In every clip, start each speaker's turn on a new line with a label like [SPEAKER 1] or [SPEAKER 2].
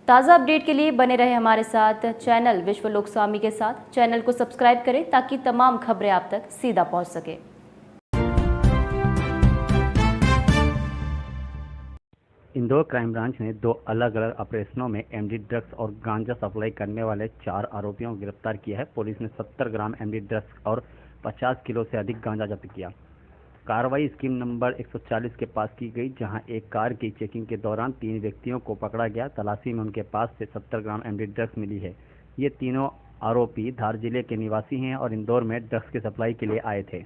[SPEAKER 1] ताज़ा अपडेट के लिए बने रहे हमारे साथ। चैनल विश्व लोक स्वामी के साथ चैनल को सब्सक्राइब करें ताकि तमाम खबरें आप तक सीधा पहुंच सके।
[SPEAKER 2] इंदौर क्राइम ब्रांच ने 2 अलग-अलग ऑपरेशनों में एमडी ड्रग्स और गांजा सप्लाई करने वाले 4 आरोपियों को गिरफ्तार किया है। पुलिस ने 70 ग्राम एमडी ड्रग्स और 50 किलो से अधिक गांजा जब्त किया। कार्रवाई स्कीम नंबर 140 के पास की गई, जहां एक कार की चेकिंग के दौरान 3 व्यक्तियों को पकड़ा गया। तलाशी में उनके पास से 70 ग्राम एमडी ड्रग्स मिली है। ये तीनों आरोपी धार जिले के निवासी हैं और इंदौर में ड्रग्स की सप्लाई के लिए आए थे।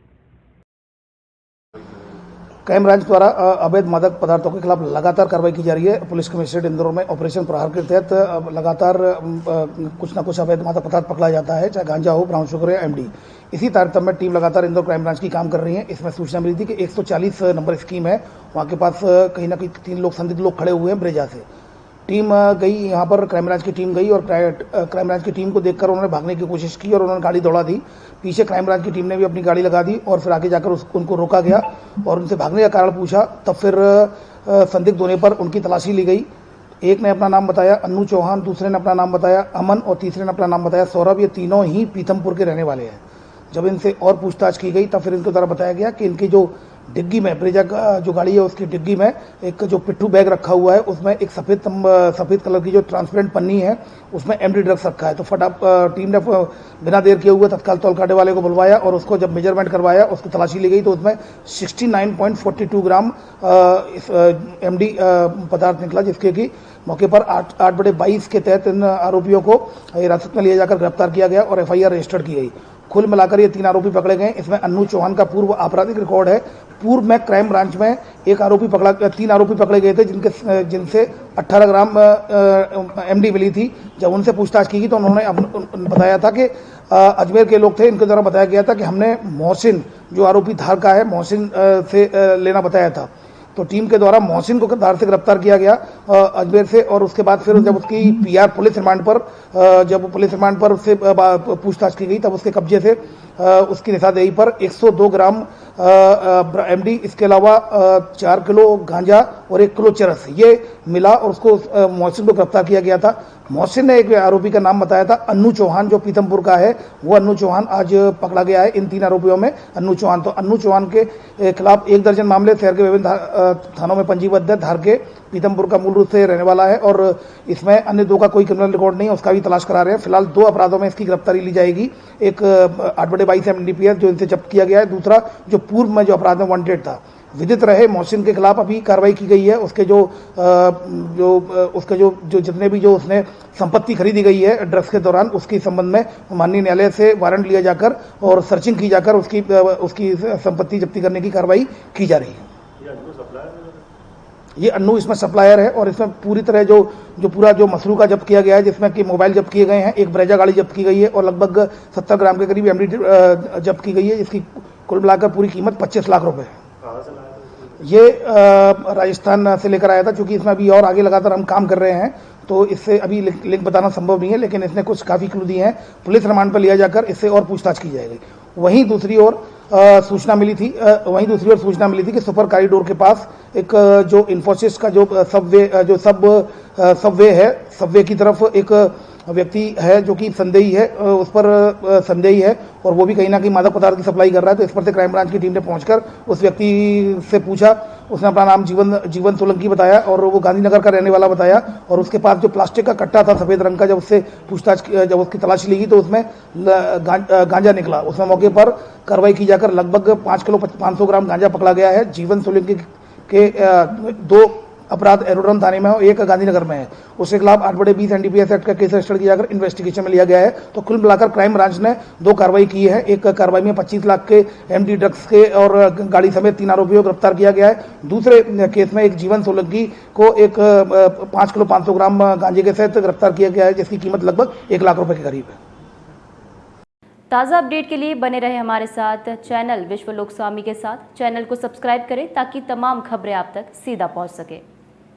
[SPEAKER 3] क्राइम ब्रांच द्वारा अवैध मादक पदार्थों के खिलाफ लगातार कार्रवाई की जा रही है। पुलिस कमिश्नरेट इंदौर में ऑपरेशन प्रहार के तहत लगातार कुछ न कुछ अवैध मादक पदार्थ पकड़ा जाता है, चाहे गांजा हो, ब्राउन शुगर या एमडी। इसी तारतम्य में टीम लगातार इंदौर क्राइम ब्रांच की काम कर रही है। इसमें सूचना मिली थी कि 140 नंबर स्कीम है, वहाँ के पास कहीं ना कहीं 3 लोग संदिग्ध लोग खड़े हुए हैं ब्रेजा से। टीम गई, यहाँ पर क्राइम ब्रांच की टीम गई और क्राइम ब्रांच की टीम को देखकर उन्होंने भागने की कोशिश की और उन्होंने गाड़ी दौड़ा दी। पीछे क्राइम ब्रांच की टीम ने भी अपनी गाड़ी लगा दी और फिर आगे जाकर उनको रोका गया और उनसे भागने का कारण पूछा। तब फिर संदिग्ध होने पर उनकी तलाशी ली गई। एक ने अपना नाम बताया अन्नू चौहान, दूसरे ने अपना नाम बताया अमन और तीसरे ने अपना नाम बताया सौरभ। ये तीनों ही पीथमपुर के रहने वाले हैं। जब इनसे और पूछताछ की गई तब फिर इनके द्वारा बताया गया कि इनकी जो डिग्गी में, ब्रेजा का जो गाड़ी है उसकी डिग्गी में एक जो पिट्ठू बैग रखा हुआ है, उसमें एक सफ़ेद कलर की जो ट्रांसपेरेंट पन्नी है, उसमें एमडी ड्रग्स रखा है। तो टीम ने बिना देर किए हुए तत्काल तौल काटे वाले को बुलवाया और उसको जब मेजरमेंट करवाया, उसकी तलाशी ली गई तो उसमें 69.42 ग्राम एमडी पदार्थ निकला, जिसके कि मौके पर 8/22 के तहत इन आरोपियों को हिरासत में लिया जाकर गिरफ्तार किया गया और FIR रजिस्टर्ड की गई। कुल मिलाकर ये 3 आरोपी पकड़े गए। इसमें अन्नू चौहान का पूर्व आपराधिक रिकॉर्ड है। पूर्व में क्राइम ब्रांच में 3 आरोपी पकड़े गए थे, जिनसे 18 ग्राम एमडी मिली थी। जब उनसे पूछताछ की गई तो उन्होंने बताया था कि अजमेर के लोग थे। इनके द्वारा बताया गया था कि हमने मोहसिन, जो आरोपी धार का है, मोहसिन से लेना बताया था। तो टीम के द्वारा मोहसिन को धार से गिरफ्तार किया गया अजमेर से और उसके बाद फिर जब उसकी PR पुलिस रिमांड पर उससे पूछताछ की गई तब उसके कब्जे से उसकी निशानदेही पर 102 ग्राम एमडी, इसके अलावा 4 किलो गांजा और 1 किलो चरस ये मिला और उसको मोहसिन को गिरफ्तार किया गया था। मोहसिन ने एक आरोपी का नाम बताया था अन्नू चौहान, जो पीथमपुर का है। वो अन्नू चौहान आज पकड़ा गया है। इन 3 आरोपियों में अन्नू चौहान के खिलाफ 1 दर्जन मामले शहर के विभिन्न थानों में पंजीबद्ध है। धार के पीथमपुर का मूल रूप से रहने वाला है और इसमें अन्य 2 का कोई क्रिमिनल रिकॉर्ड नहीं है, उसका भी तलाश करा रहे हैं। फिलहाल 2 अपराधों में इसकी गिरफ्तारी ली जाएगी। एक 8/22 MDPS जो इनसे जब्त किया गया है, दूसरा जो पूर्व में जो अपराध में वांटेड था। विदित रहे मोहसिन के खिलाफ अभी कार्रवाई की गई है। उसके जो जितने भी जो उसने संपत्ति खरीदी गई है ड्रग्स के दौरान, उसके संबंध में माननीय न्यायालय से वारंट लिया जाकर और सर्चिंग की जाकर उसकी संपत्ति जब्ती करने की कार्रवाई की जा रही है। ये अन्नू इसमें सप्लायर है और इसमें पूरी तरह जो पूरा जो मसरू का जब्त किया गया है, जिसमें कि मोबाइल जब्त किए गए हैं, एक ब्रेजा गाड़ी जब्त की गई है और लगभग 70 ग्राम के करीब एमडी जब्त की गई है, जिसकी कुल मिलाकर पूरी कीमत 25 लाख रुपए है। ये राजस्थान से लेकर आया था। चूंकि इसमें अभी और आगे लगातार हम काम कर रहे हैं तो इससे अभी लिंक बताना संभव नहीं है, लेकिन इसने कुछ काफ़ी क्लू दिए हैं। पुलिस रिमांड पर लिया जाकर इससे और पूछताछ की जाएगी। वहीं दूसरी ओर सूचना मिली थी कि सुपर कॉरिडोर के पास एक जो इन्फोसिस का जो सबवे है, सबवे की तरफ एक व्यक्ति है जो कि संदेही है, उस पर संदेही है और वो भी कहीं ना कहीं मादक पदार्थ की सप्लाई कर रहा है। तो इस पर से क्राइम ब्रांच की टीम ने पहुंचकर उस व्यक्ति से पूछा। उसने अपना नाम जीवन सोलंकी बताया और वो गांधीनगर का रहने वाला बताया और उसके पास जो प्लास्टिक का कट्टा था सफ़ेद रंग का, जब उसकी तलाशी ली गई तो उसमें गांजा निकला। उसमें मौके पर कार्रवाई की जाकर लगभग 5 किलो 500 ग्राम गांजा पकड़ा गया है। जीवन सोलंकी के 2 अपराध एरोड्रम थाने में और 1 गांधीनगर में है। उसके खिलाफ 8/20 NDPS एक्ट का केस रजिस्टर किया जाकर इन्वेस्टिगेशन में लिया गया है। तो कुल मिलाकर क्राइम ब्रांच ने 2 कार्रवाई की है। एक कार्रवाई में 25 लाख के एमडी ड्रग्स के और गाड़ी समेत 3 आरोपियों को गिरफ्तार किया गया है। दूसरे केस में एक जीवन सोलंकी को 5 किलो 500 ग्राम गांजे के साथ गिरफ्तार किया गया है, जिसकी कीमत लगभग 1 लाख रुपए के करीब है।
[SPEAKER 1] ताज़ा अपडेट के लिए बने रहे हमारे साथ। चैनल विश्व लोक स्वामी के साथ चैनल को सब्सक्राइब करें ताकि तमाम खबरें आप तक सीधा पहुंच सके।